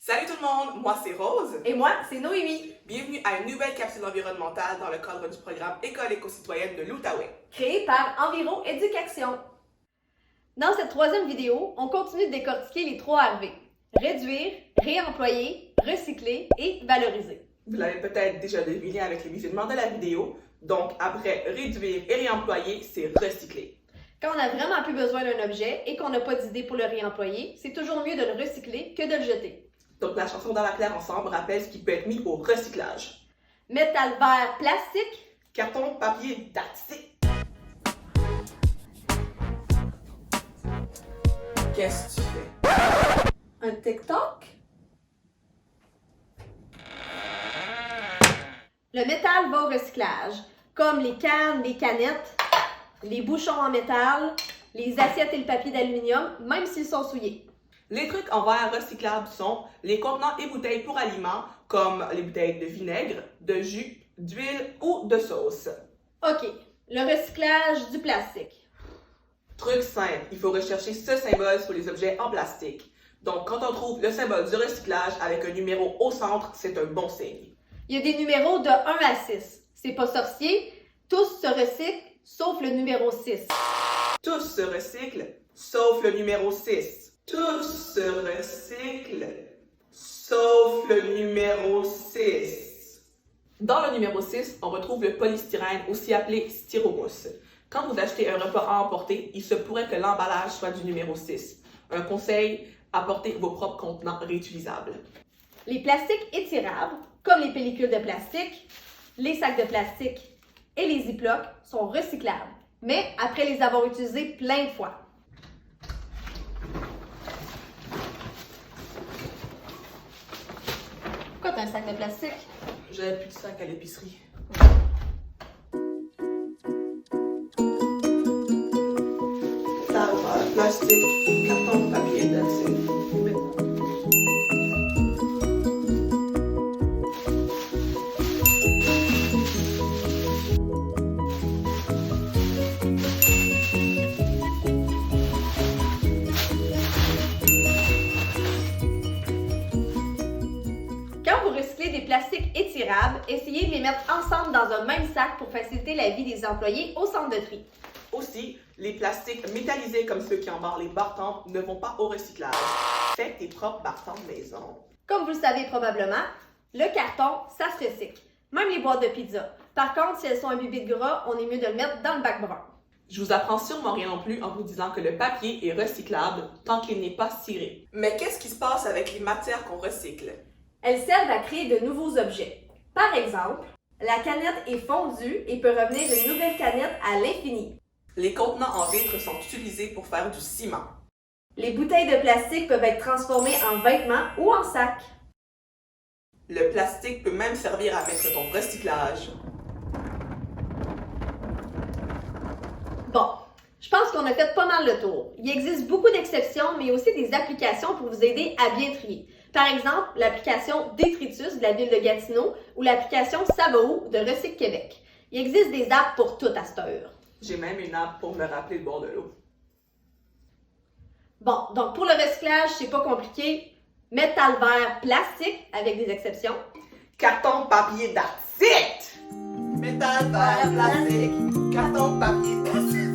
Salut tout le monde, moi c'est Rose. Et moi, c'est Noémie. Bienvenue à une nouvelle capsule environnementale dans le cadre du programme École éco-citoyenne de l'Outaouais. Créée par Enviro Éducation. Dans cette troisième vidéo, on continue de décortiquer les 3 RV. Réduire, réemployer, recycler et valoriser. Vous l'avez peut-être déjà deviné avec le visionnement de la vidéo, donc après réduire et réemployer, c'est recycler. Quand on a vraiment plus besoin d'un objet et qu'on n'a pas d'idée pour le réemployer, c'est toujours mieux de le recycler que de le jeter. Donc la chanson Dans la claire ensemble rappelle ce qui peut être mis au recyclage. Métal vert plastique. Carton, papier, dactyl. Qu'est-ce que tu fais? Un TikTok. Le métal va au recyclage, comme les cannes, les canettes, les bouchons en métal, les assiettes et le papier d'aluminium, même s'ils sont souillés. Les trucs en verre recyclables sont les contenants et bouteilles pour aliments, comme les bouteilles de vinaigre, de jus, d'huile ou de sauce. OK, le recyclage du plastique. Truc simple, il faut rechercher ce symbole sur les objets en plastique. Donc, quand on trouve le symbole du recyclage avec un numéro au centre, c'est un bon signe. Il y a des numéros de 1 à 6. C'est pas sorcier, tous se recyclent, sauf le numéro 6. Tous se recyclent, sauf le numéro 6. Tous se recyclent, sauf le numéro 6. Dans le numéro 6, on retrouve le polystyrène, aussi appelé styromousse. Quand vous achetez un repas à emporter, il se pourrait que l'emballage soit du numéro 6. Un conseil, apportez vos propres contenants réutilisables. Les plastiques étirables, comme les pellicules de plastique, les sacs de plastique et les ziplocs, sont recyclables, mais après les avoir utilisés plein de fois. Pourquoi t'as un sac de plastique? J'avais plus de sac à l'épicerie. Saveur, plastique, carton, papier, dactyl. Quand vous recyclez des plastiques étirables, essayez de les mettre ensemble dans un même sac pour faciliter la vie des employés au centre de tri. Aussi, les plastiques métallisés comme ceux qui embarrent les barres ne vont pas au recyclage. Faites tes propres barres maison. Comme vous le savez probablement, le carton, ça se recycle. Même les boîtes de pizza. Par contre, si elles sont imbibées de gras, on est mieux de le mettre dans le bac brun. Je vous apprends sûrement rien non plus en vous disant que le papier est recyclable tant qu'il n'est pas ciré. Mais qu'est-ce qui se passe avec les matières qu'on recycle? Elles servent à créer de nouveaux objets. Par exemple, la canette est fondue et peut revenir une nouvelle canette à l'infini. Les contenants en vitre sont utilisés pour faire du ciment. Les bouteilles de plastique peuvent être transformées en vêtements ou en sacs. Le plastique peut même servir à mettre ton recyclage. Bon, je pense qu'on a fait pas mal le tour. Il existe beaucoup d'exceptions, mais aussi des applications pour vous aider à bien trier. Par exemple, l'application Détritus de la ville de Gatineau ou l'application Savaou de Recycle Québec. Il existe des apps pour tout à cette heure. J'ai même une app pour me rappeler de boire de l'eau. Bon, donc pour le recyclage, c'est pas compliqué. Métal vert plastique avec des exceptions. Carton, papier, dactyl. Métal, verre, plastique, carton, papier, dactyl.